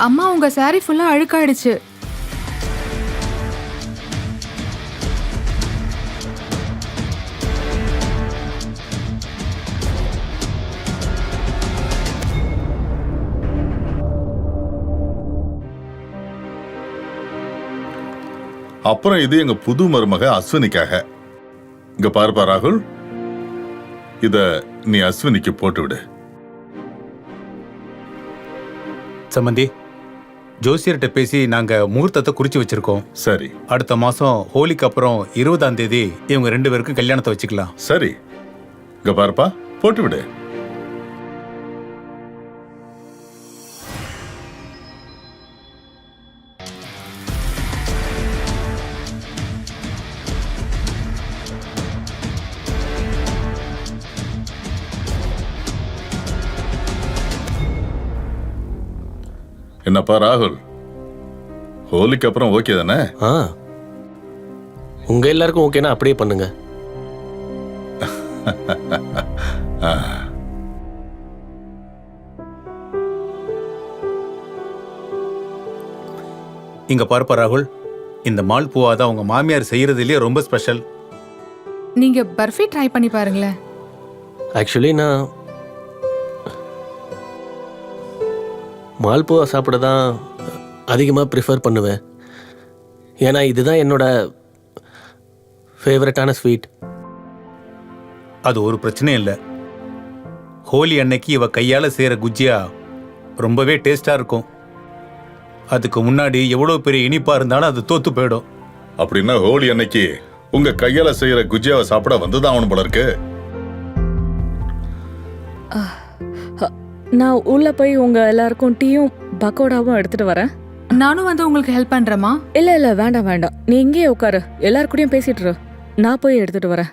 அம்மா உங்க சாரி ஃபுல்லா அழுக்காயிடுச்சு. அப்புறம் இது எங்க புது மருமக அஸ்வினிக்காக. இங்க பாருப்பா ராகுல், இத நீ அஸ்வினிக்கு போட்டு விடு. சம்பந்தி, ஜோசியர்கிட்ட பேசி நாங்க முகூர்த்தத்தை குறிச்சு வச்சிருக்கோம். சரி. அடுத்த மாசம் ஹோலிக்கு அப்புறம் 20ஆம் தேதி இவங்க 2 பேருக்கும் கல்யாணத்தை வச்சுக்கலாம். சரி, இங்க பாருப்பா, போட்டு விடு. என்னப்பா ராகுல், ஹோலிக்கு அப்புறம் ஓகே தானே? உங்க எல்லாருக்கும் ஓகேனா அப்படியே பண்ணுங்க. இங்க பாருப்பா ராகுல், இந்த மால் பூவா தான் உங்க மாமியார் செய்யறதுலயே ரொம்ப ஸ்பெஷல். நீங்க பர்ஃபி ட்ரை பண்ணி பாருங்களேன். ஆக்சுவலி நான் மால்புவா சாப்பிட தான் அதிகமாக ப்ரிஃபர் பண்ணுவேன். ஏன்னா இதுதான் என்னோட ஃபேவரட்டான ஸ்வீட். அது ஒரு பிரச்சனையும் இல்லை. ஹோலி அன்னைக்கு இவ கையால் செய்கிற குஜியா ரொம்பவே டேஸ்டாக இருக்கும். அதுக்கு முன்னாடி எவ்வளோ பெரிய இனிப்பாக இருந்தாலும் அது தோத்து போயிடும். அப்படின்னா ஹோலி அன்னைக்கு உங்க கையால செய்யற குஜியாவை சாப்பிட வந்துதான் அவனு போல இருக்கு. நான் உள்ள போய் உங்க எல்லாருக்கும் டீயும் பக்கோடாவும் எடுத்துட்டு வரேன். நானும் வந்து உங்களுக்கு ஹெல்ப் பண்றேமா? இல்ல வேண்டாம் வேண்டாம், நீ இங்கேயே உட்காரு, எல்லாருக்கூடயும் பேசிட்டு இரு. நான் போய் எடுத்துட்டு வரேன்.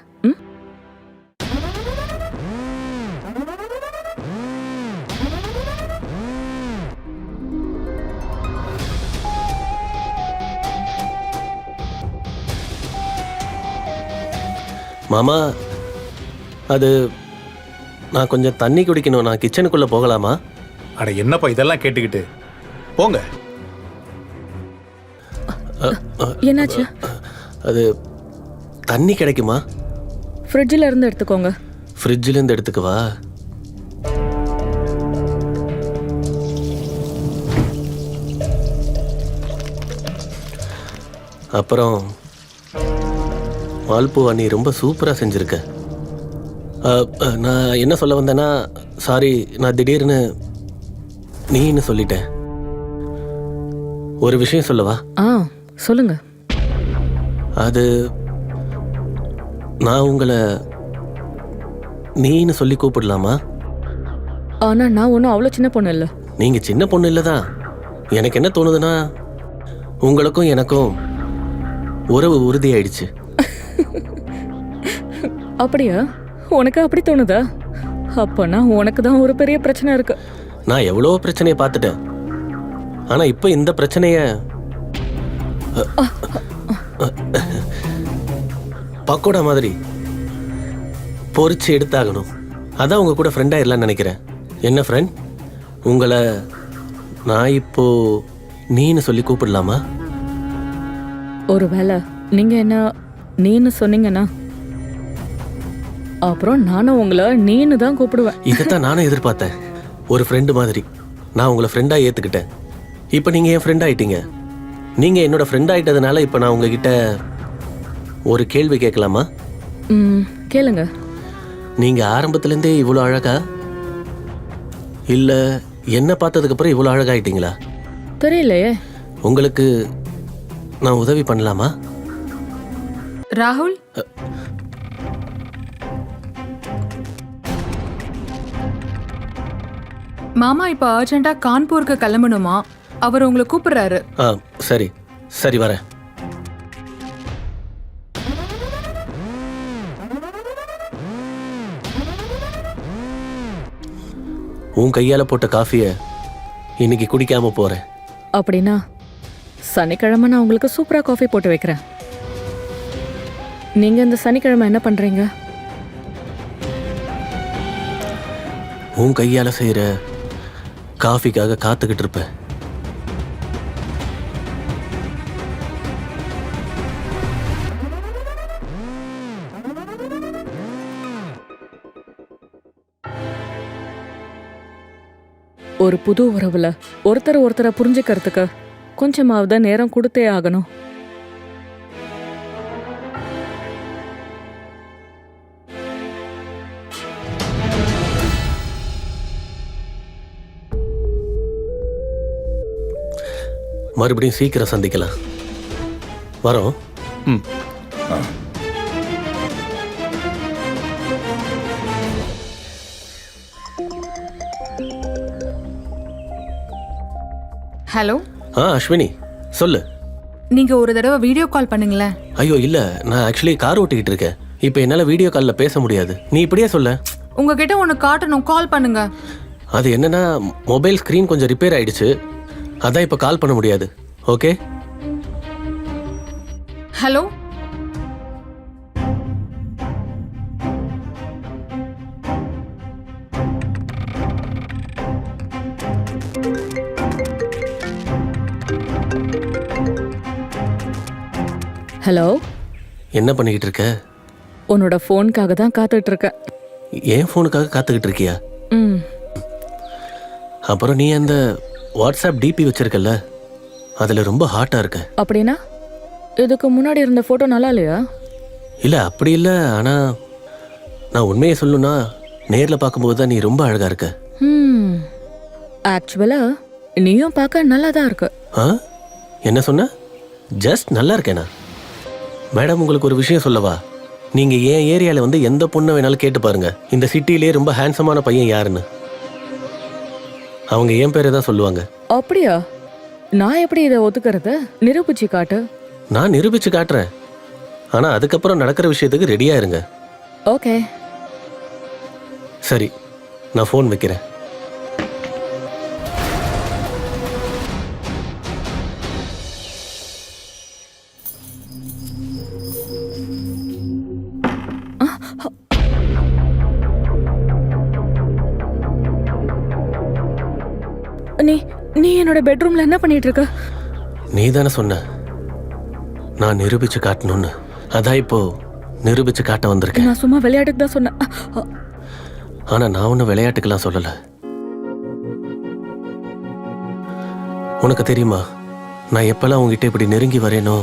மாமா, அது நான் கொஞ்சம் தண்ணி குடிக்கணும். நான் கிச்சனுக்குள்ள போகலாமா? அட என்னப்பா இதெல்லாம் கேட்டுக்கிட்டு போங்க. என்னாச்சு? அது தண்ணி கிடைக்குமா? ஃப்ரிட்ஜில் இருந்து எடுத்துக்கோங்க. ஃப்ரிட்ஜில் இருந்து எடுத்துக்கவா? அப்புறம் மால்பூவா நீ ரொம்ப சூப்பராக செஞ்சுருக்க. நான் என்ன சொல்ல வந்தேன்னா, சாரி, நான் திடீர்னு நீன்னு சொல்லிட்டேன். ஒரு விஷயம் சொல்லவா? சொல்லுங்க. அது நான் உங்களை நீன்னு சொல்லி கூப்பிடலாமா? ஆனா நான் ஒன்றும் அவ்வளோ சின்ன பொண்ணு இல்லை. நீங்க சின்ன பொண்ணு இல்லதான். எனக்கு என்ன தோணுதுன்னா, உங்களுக்கும் எனக்கும் உறவு உறுதியாயிடுச்சு. அப்படியா? உனக்கு அப்படி தோணுதா? அப்பனா உனக்கு தான் ஒரு பெரிய பிரச்சனை இருக்கு. நான் எவ்வளோ பிரச்சனையை பார்த்துட்டேன். ஆனா இப்ப இந்த பிரச்சனைய பக்கோடா மாதிரி பொறிச்சு எடுத்தாகணும். அதான் உங்க கூட ஃப்ரெண்ட் ஆயிடலாம்னு நினைக்கிறேன். என்ன ஃப்ரெண்ட், உங்களை நான் இப்போ நீன்னு சொல்லி கூப்பிடலாமா? ஒருவேளை நீங்க என்ன நீன்னு சொன்னீங்கன்னா அப்புறம் நானும் உங்களை நீன்னு தான் கூப்பிடுவேன். இதைத்தான் நானும் எதிர்பார்த்தேன். ஒரு ஃப்ரெண்டு மாதிரி நான் உங்களை ஃப்ரெண்டாக ஏற்றுக்கிட்டேன். இப்போ நீங்கள் என் ஃப்ரெண்ட் ஆயிட்டீங்க. நீங்கள் என்னோட ஃப்ரெண்ட் ஆயிட்டதுனால இப்போ நான் உங்ககிட்ட ஒரு கேள்வி கேட்கலாமா? கேளுங்க. நீங்கள் ஆரம்பத்துலேருந்தே இவ்வளோ அழகா, இல்லை என்ன பார்த்ததுக்கப்புறம் இவ்வளோ அழகாயிட்டீங்களா? தெரியலையே. உங்களுக்கு நான் உதவி பண்ணலாமா? ராகுல், மாமா இப்ப அர்ஜென்ட்டா கான்பூருக்கு கிளம்பணுமா? அவர் உங்களை கூப்பிடுறாரு. சரி சரி, வரேன். உன் கையால போட்ட காஃபியை இன்னைக்கு குடிக்காம போறேன். அப்படின்னா சனிக்கிழமை நான் உங்களுக்கு சூப்பரா காஃபி போட்டு வைக்கிறேன். நீங்க இந்த சனிக்கிழமை என்ன பண்றீங்க? உன் கையால செய்யற காஃபிக்காக காத்துக்கிட்டு இருப்பேன். ஒரு புது உறவுல ஒருத்தரை புரிஞ்சுக்கிறதுக்கு கொஞ்சமாவது நேரம் கொடுத்தே ஆகணும். மறுபடியும் சீக்கிரம் சந்திக்கலாம். வரோம். ம். ஹலோ, அஸ்வினி சொல்லு. நீங்க ஒரு தடவை வீடியோ கால் பண்ணுங்களேன். ஐயோ இல்ல, நான் ஆக்சுவலி கார் ஓட்டிக்கிட்டு இருக்கேன். இப்போ என்னால வீடியோ காலில் பேச முடியாது. நீ இப்படியே சொல்ல. உங்ககிட்ட ஒன்று காட்டணும், கால் பண்ணுங்க. அது என்னன்னா மொபைல் ஸ்க்ரீன் கொஞ்சம் ரிப்பேர் ஆயிடுச்சு, அதான் இப்போ கால் பண்ண முடியாது. ஓகே. ஹலோ, ஹலோ, என்ன பண்ணிக்கிட்டு இருக்க? உன்னோட ஃபோனுக்காக தான் காத்துட்டு இருக்கேன். ஏன் ஃபோனுக்காக காத்துக்கிட்டு இருக்கியா? ம். அப்புறம் நீ அந்த வாட்ஸ்அப் டிபி வச்சிருக்கல, அதில் ரொம்ப ஹாட்டாக இருக்க. அப்படின்னா இதுக்கு முன்னாடி இருந்த ஃபோட்டோ நல்லா இல்லையா? இல்லை அப்படி இல்லை, ஆனால் நான் உண்மையை சொல்லணும்னா நேரில் பார்க்கும்போது தான் நீ ரொம்ப அழகாக இருக்க. ஆக்சுவலா நீயும் பார்க்க நல்லா தான் இருக்க. ஆ, என்ன சொன்ன? ஜஸ்ட் நல்லா இருக்கேனா? மேடம், உங்களுக்கு ஒரு விஷயம் சொல்லவா? நீங்கள் என் ஏரியாவில் வந்து எந்த பொண்ணை வேணாலும் கேட்டு பாருங்க, இந்த சிட்டிலே ரொம்ப ஹேண்ட்ஸமான பையன் யாருன்னு. அவங்க என் பேரை தான் சொல்லுவாங்க. அப்படியா? நான் எப்படி இதை ஒத்துக்கிறது? நிரூபிச்சு காட்டு. நான் நிரூபிச்சு காட்டுறேன், ஆனால் அதுக்கப்புறம் நடக்கிற விஷயத்துக்கு ரெடியாக இருங்க. ஓகே. சரி, நான் ஃபோன் வைக்கிறேன். நீ நீ என்னோட பெட்ரூம்ல என்ன பண்ணிட்டு இருக்க? நீ தானே சொன்ன நான் நிரூபிச்சு காட்டணும்னு, அதான் இப்போ நிரூபிச்சு காட்ட வந்திருக்கேன். நான் சும்மா விளையாட்டுக்கு தான் சொன்னேன். ஆனால் நான் ஒன்றும் விளையாட்டுக்கெல்லாம் சொல்லலை. உனக்கு தெரியுமா, நான் எப்பெல்லாம் உங்ககிட்ட இப்படி நெருங்கி வரேனோ,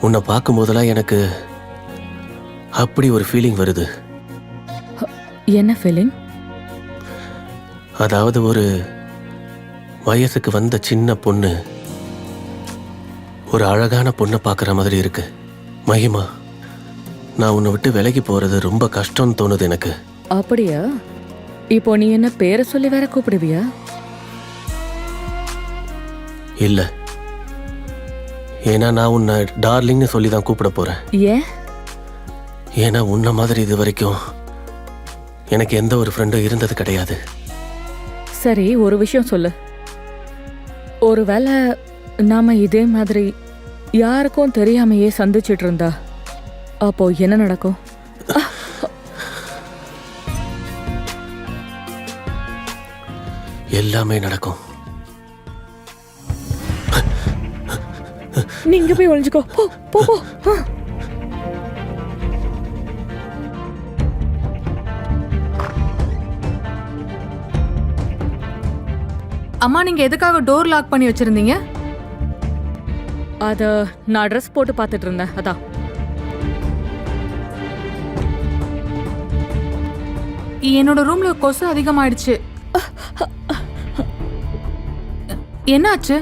உன்னை பார்க்கும் போதெல்லாம் எனக்கு அப்படி ஒரு ஃபீலிங் வருது. என்ன ஃபீலிங்? அதாவது ஒரு வயசுக்கு வந்த சின்ன பொண்ணு ஒரு அழகான பொண்ணை பார்க்குற மாதிரி இருக்கு. மகிமா, நான் உன்னை விட்டு விலகி போறது ரொம்ப கஷ்டம்னு தோணுது எனக்கு. அப்படியா? இப்போ நீ என்ன பேரை சொல்லி வேற கூப்பிடுவியா? இல்ல, ஏன்னா நான் உன்னை டார்லிங்னு சொல்லி தான் கூப்பிட போறேன். ஏன்? ஏன்னா உன்ன மாதிரி இது வரைக்கும் எனக்கு எந்த ஒரு ஃப்ரெண்டும் இருந்தது கிடையாது. சரி, ஒரு விஷயம் சொல்லு. ஒருவேளை நாம இதே மாதிரி யாருக்கும் தெரியாமையே சந்திச்சிட்டு இருந்தா அப்போ என்ன நடக்கும்? எல்லாமே நடக்கும். நீங்க போய் ஒளிஞ்சுக்கோ. போ போ போ. அம்மா, நீங்க எதுக்காக டோர் லாக் பண்ணி வச்சிருந்தீங்க? அத நான் ட்ரெஸ் போட்டு பார்த்துட்டு இருந்தேன், அதான். என்னோட ரூம்ல கொசு அதிகமாயிடுச்சு. என்னாச்சு?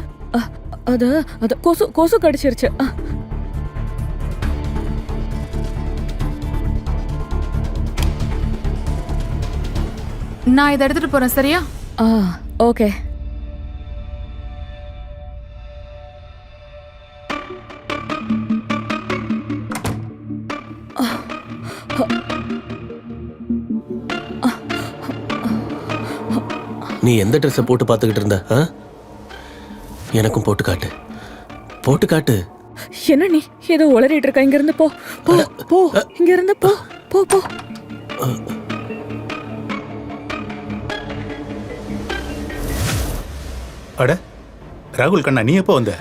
அது அது கொசு கொசு கடிச்சிருச்சு. நான் இதை எடுத்துட்டு போறேன், சரியா? ஓகே. நீ எந்த ட்ரெஸ்ஸை போட்டு பார்த்துக்கிட்டு இருந்த? எனக்கும் போட்டு காட்டு, போட்டு காட்டு. என்ன நீ ஏதோ உளறிட்டு இருக்க. இங்க இருந்து போ போ போ. இங்க இருந்து போ போ போ. அட ராகுல் கண்ணா, நீ எப்போ வந்த?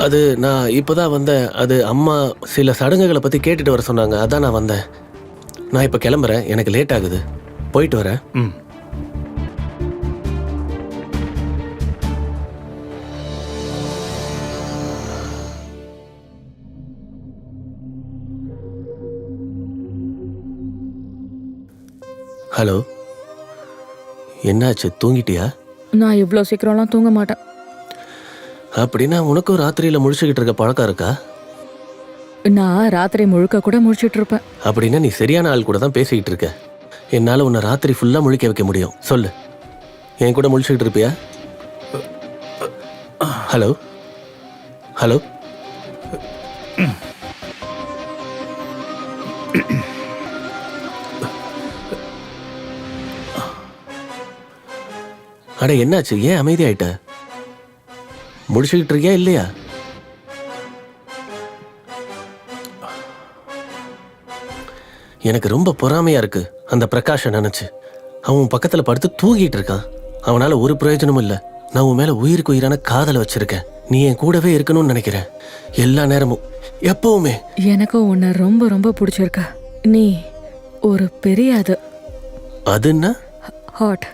அது நான் இப்போதான் வந்தேன். அது அம்மா சில சடங்குகளை பற்றி கேட்டுட்டு வர சொன்னாங்க, அதான் நான் வந்தேன். நான் இப்போ கிளம்புறேன், எனக்கு லேட் ஆகுது. போயிட்டு வரேன். ம். ஹலோ, என்னாச்சு, தூங்கிட்டியா? நான் இவ்வளோ சீக்கிரம்லாம் தூங்க மாட்டேன். அப்படின்னா உனக்கும் ராத்திரியில் முழிச்சுக்கிட்டு இருக்க பழக்கம் இருக்கா? நான் ராத்திரி முழுக்க கூட முழிச்சிட்டு இருப்பேன். அப்படின்னா நீ சரியான ஆள் கூட தான் பேசிக்கிட்டு இருக்க. என்னால் உன்னை ராத்திரி ஃபுல்லாக முழிக்க வைக்க முடியும். சொல்லு, என் கூட முழிச்சுக்கிட்டு இருப்பியா? Hello hello. அட என்னாச்சு, ஏன் அமைதியாயிட்ட? முடிச்சுக்கிட்டு இருக்கியா இல்லையா? எனக்கு ரொம்ப பொறாமையா இருக்கு அந்த பிரகாஷை நினைச்சு. அவன் பக்கத்துல படுத்து தூங்கிட்டு இருக்கான். அவனால ஒரு பிரயோஜனமும் இல்லை. நான் உன் மேல உயிருக்கு உயிரான காதலை வச்சிருக்கேன். நீ என் கூடவே இருக்கணும்னு நினைக்கிறேன், எல்லா நேரமும், எப்பவுமே. எனக்கும் உன்னை ரொம்ப ரொம்ப பிடிச்சிருக்க. நீ ஒரு பெரிய அது என்ன? ஹாட்.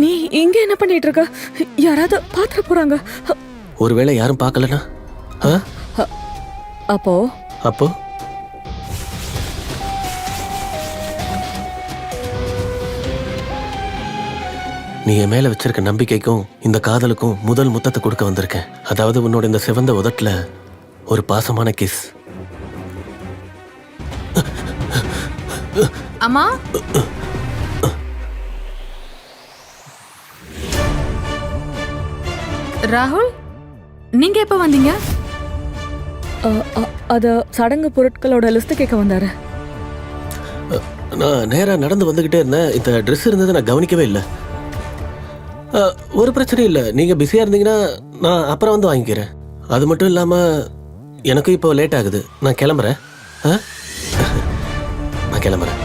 நீ இங்க என்ன பண்ணிட்டு இருக்க? யாராவது பாத்திர போறாங்க. ஒருவேளை யாரும் பார்க்கலனா? அப்போ அப்போ நீ என் மேல வச்சிருக்க நம்பிக்கைக்கும் இந்த காதலுக்கும் முதல் முத்தத்தை கொடுக்க வந்திருக்கேன். அதாவது உன்னோட இந்த சிவந்த உதட்டுல ஒரு பாசமான கிஸ். அம்மா, ராகுல், நீங்க எப்ப வந்தீங்க? அத சடங்கு பொருட்களோட லிஸ்ட் கேட்க வந்தாரு. நான் நேரா நடந்து வந்துகிட்டே இருந்தேன். இந்த ட்ரெஸ் இருந்தது நான் கவனிக்கவே இல்லை. ஒரு பிரச்சனை இல்லை, நீங்க பிஸியா இருந்தீங்கன்னா நான் அப்புறம் வந்து வாங்கிக்கிறேன். அது மட்டும் இல்லாம எனக்கும் இப்போ லேட் ஆகுது. நான் கிளம்புறேன். நான் கிளம்புறேன்.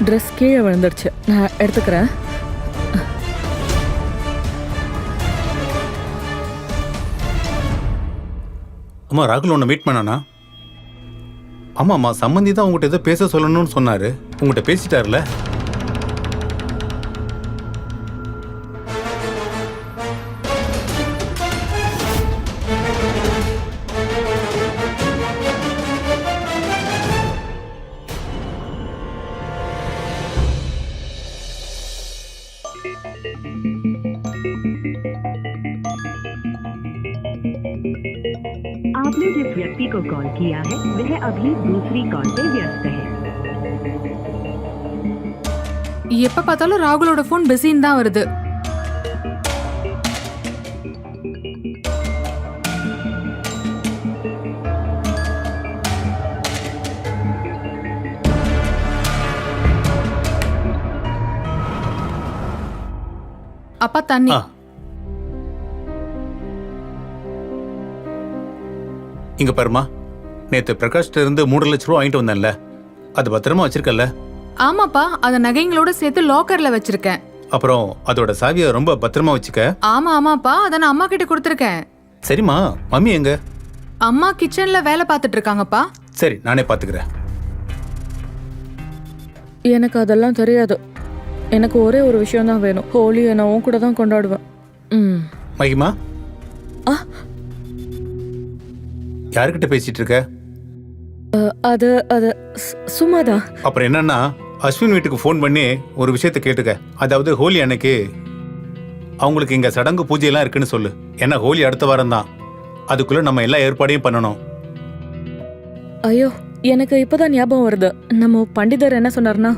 ட்ரெஸ் கீழே விழுந்துடுச்சு, நான் எடுத்துக்கிறேன். அம்மா, ராகுல் உன்னை மீட் பண்ணானா? ஆமாம்மா, சம்மந்தி தான் உங்கள்கிட்ட ஏதோ பேச சொல்லணும்னு சொன்னாரு. உங்கள்கிட்ட பேசிட்டார்ல? आपने जिस व्यक्ति को कॉल किया है वह अभी दूसरी कॉल पे व्यस्त है. எப்ப பார்த்தாலும் ராகுலோட போன் பிஸின்னு தான் வருது. அப்பா, தண்ணி. இங்க பாருமா, நேத்து பிரகாஷ்ட இருந்து 3 லட்சம் ரூபா வாங்கிட்டு வந்தேன்ல, அது பத்திரமா வச்சிருக்கல? ஆமாப்பா, அத நகைங்களோட சேர்த்து லாக்கர்ல வச்சிருக்கேன். அப்புறம் அதோட சாவியை ரொம்ப பத்திரமா வச்சுக்க. ஆமாப்பா, அத நான் அம்மா கிட்ட கொடுத்துருக்கேன். சரிம்மா, மம்மி எங்க? அம்மா கிச்சன்ல வேலை பார்த்துட்டு இருக்காங்கப்பா. சரி, நானே பாத்துக்கிறேன். எனக்கு அதெல்லாம் தெரியாது. எனக்கு ஒரே ஒரு விஷயம் தான் வேணும். ஹோலி நான் உன் கூட தான் கொண்டாடுவேன். மகிமா, யாருக்கிட்ட பேசிட்டு இருக்க? அது அது சும்மாதான். அப்புறம் என்னன்னா, அஸ்வின் வீட்டுக்கு ஃபோன் பண்ணி ஒரு விஷயத்த கேட்டுக்க. அதாவது ஹோலி அன்னைக்கு அவங்களுக்கு இங்க சடங்கு பூஜையெல்லாம் இருக்குன்னு சொல்லு. ஏன்னா ஹோலி அடுத்த வாரம் தான். அதுக்குள்ள நம்ம எல்லா ஏற்பாடையும் பண்ணணும். ஐயோ, எனக்கு இப்பதான் ஞாபகம் வருது. நம்ம பண்டிதர் என்ன சொன்னார்னா,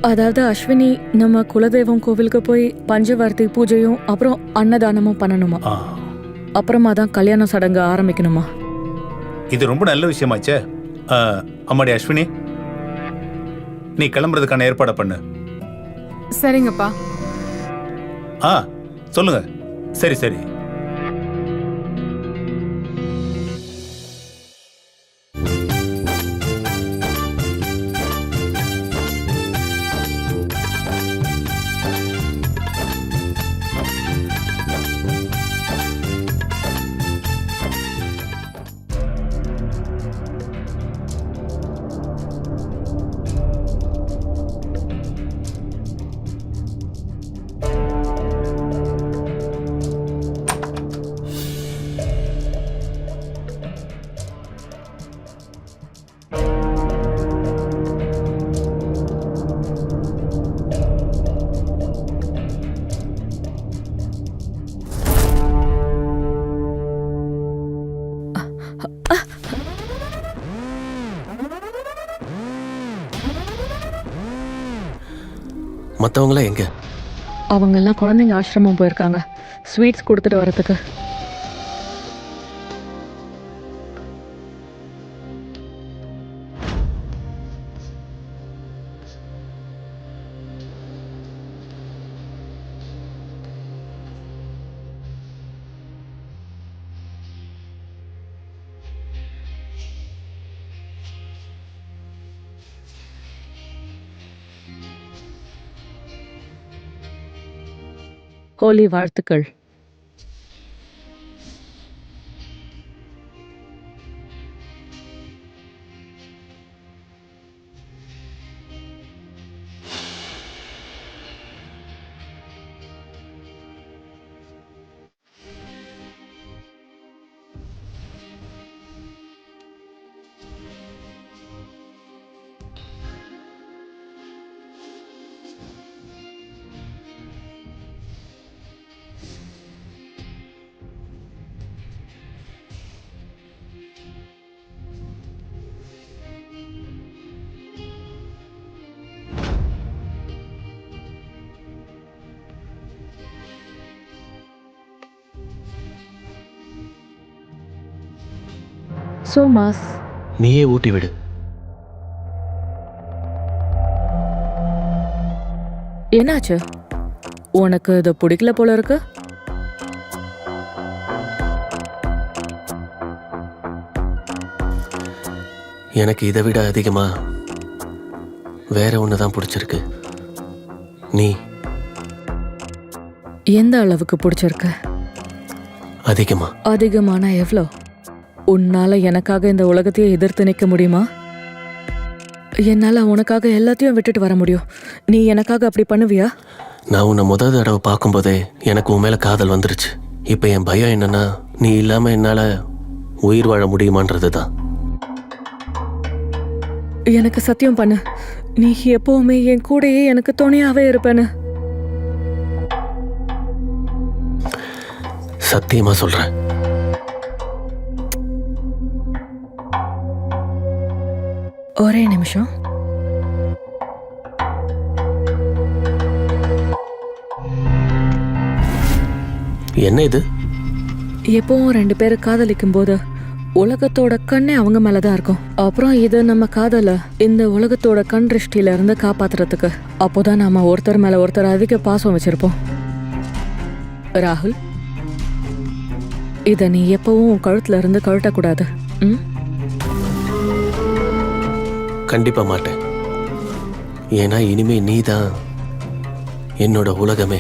அதாவது அஸ்வினி நம்ம குலதெய்வம் கோவிலுக்கு போய் பஞ்சவர்த்தி பூஜையும் அப்புறம் அன்னதானமும் பண்ணணுமா. ஆ, அப்புறமா தான் கல்யாண சடங்கு ஆரம்பிக்கணுமா. இது ரொம்ப நல்ல விஷயமாச்சே. அம்மாடி அஸ்வினி, நீ கிளம்புறதுக்கான ஏற்பாடை பண்ணு. சரிங்கப்பா. ஆ, சொல்லுங்க. சரி சரி. மற்றவங்களாம் எங்க? அவங்க எல்லாம் குழந்தைங்க ஆசிரமம் போயிருக்காங்க ஸ்வீட்ஸ் கொடுத்துட்டு வரதுக்கு. ஹோலி வாழ்த்துக்கள். சோமாஸ், நீயே ஊட்டி விடு. என்னாச்சு? உனக்கு இது பிடிக்கல போல இருக்கு. எனக்கு இதை விட அதிகமா வேற ஒன்று தான் பிடிச்சிருக்கு. நீ எந்த அளவுக்கு பிடிச்சிருக்கு? அதிகமா. அதிகமான எவ்வளோ? உன்னால எனக்காக இந்த உலகத்தையே எதிர்த்து நிற்க முடியுமா? என்னால உனக்காக எல்லாத்தையும் விட்டுட்டு வர முடியும். நீ எனக்காக அப்படி பண்ணுவியா? நான் உன்னை முதல் தடவை பார்க்கும்போதே எனக்கு உன் மேல காதல் வந்துருச்சு. இப்போ என் பயம் என்னன்னா, நீ இல்லாம என்னால உயிர் வாழ முடியுமான்றது தான். எனக்கு சத்தியம் பண்ணு, நீ எப்பவுமே என் கூடயே எனக்கு துணையாவே இருப்பேன்னு. சத்தியமா சொல்றேன். ஒரே நிமிஷம். என்ன இது? எப்பவும் ரெண்டு பேரும் காதலிக்கும் போது உலகத்தோட கண்ணே அவங்க மேலதான் இருக்கும். அப்புறம் இது நம்ம காதல இந்த உலகத்தோட கண் திருஷ்டில இருந்து காப்பாத்துறதுக்கு. அப்போதான் நாம ஒருத்தர் மேல ஒருத்தர் அதிக பாசம் வச்சிருப்போம். ராகுல், இத நீ எப்பவும் கழுத்துல இருந்து கழட்டக்கூடாது. கண்டிப்பா மாட்டேன். ஏன்னா இனிமே நீ தான் என்னோட உலகமே.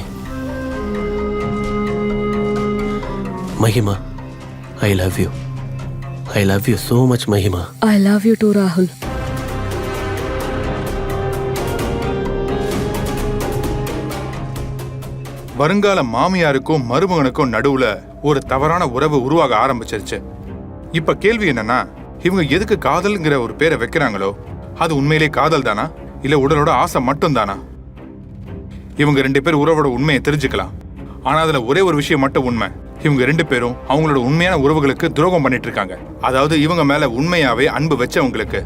Mahima, I love you. I love you so much, Mahima. I love you too, ராகுல். வருங்கால மாமியாருக்கும் மருமகனுக்கும் நடுவுல ஒரு தவறான உறவு உருவாக ஆரம்பிச்சிருச்சு. இப்ப கேள்வி என்னன்னா, இவங்க எதுக்கு காதல்ங்கிற ஒரு பேரை வைக்கிறாங்களோ அது உண்மையிலே காதல் தானா, இல்ல உடலோட ஆசை மட்டும் தானா? இவங்க ரெண்டு பேர் உறவோட உண்மையை தெரிஞ்சுக்கலாம். ஆனா அதுல ஒரே ஒரு விஷயம் மட்டும் உண்மை. இவங்க ரெண்டு பேரும் அவங்களோட உண்மையான உறவுகளுக்கு துரோகம் பண்ணிட்டு இருக்காங்க. அதாவது இவங்க மேல உண்மையாவே அன்பு வச்சவங்களுக்கு.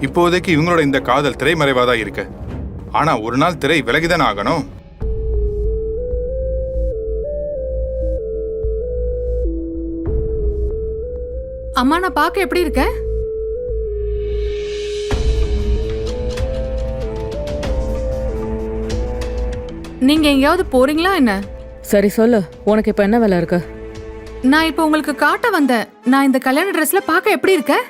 இப்போதைக்கு இவங்களோட இந்த காதல் திரைமறைவாதான் இருக்கு. ஆனா ஒரு நாள் திரை விலகிதானே ஆகணும். அம்மா நான் பார்க்க எப்படி இருக்கேன்? நீங்க எங்கேயாவது போறீங்களா என்ன? சரி சொல்லு, உனக்கு இப்ப என்ன வேலை இருக்கு? நான் இப்ப உங்களுக்கு காட்ட வந்தேன். நான் இந்த கல்யாண ட்ரெஸ்ல பார்க்க எப்படி இருக்கேன்?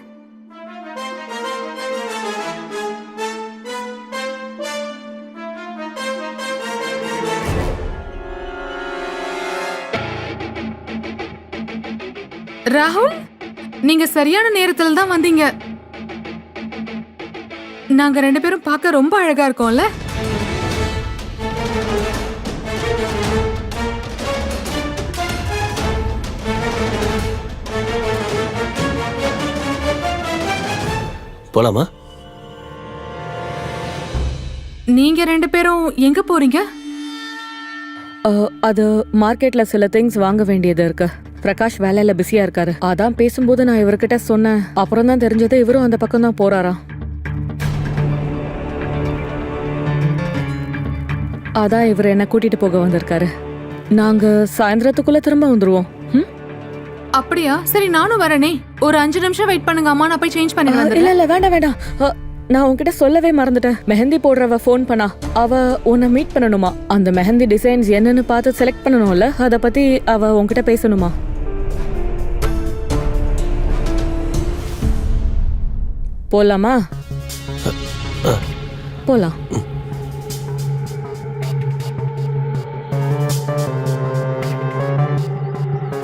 ராகுல், நீங்க சரியான நேரத்துல தான் வந்தீங்க. நாங்க 2 பேரும் பார்க்க ரொம்ப அழகா இருக்கோம்ல? போலாமா? நீங்க 2 பேரும் எங்க போறீங்க? அது மார்க்கெட்ல சில திங்ஸ் வாங்க வேண்டியது இருக்கு. பிரகாஷ் வேலையில பிஸியா இருக்காரு. அதான் பேசும்போது நான் இவர்கிட்ட சொன்னேன். அப்புறம் தான் தெரிஞ்சது இவரும் அந்த பக்கம் தான் போறாராம். அதான் இவர் என்ன கூட்டிட்டு போக வந்திருக்காரு. நாங்க சாயந்தரத்துக்குள்ள திரும்ப வந்துருவோம். அப்படியா? சரி நானும் வரேனே. ஒரு 5 நிமிஷம் வெயிட் பண்ணுங்க அம்மா, நான் போய் சேஞ்ச் பண்ணி இல்ல வந்துடுறேன். இல்ல வேண்டாம் வேண்டாம். நான் உன்கிட்ட சொல்லவே மறந்துட்டேன். மெஹந்தி போடுறவ ஃபோன் பண்ணா. அவ உன்னை மீட் பண்ணணுமா? அந்த மெஹந்தி டிசைன்ஸ் என்னன்னு பார்த்து செலக்ட் பண்ணணும்ல, அத பத்தி அவ உன்கிட்ட பேசணுமா? போலாமா? போலாம்.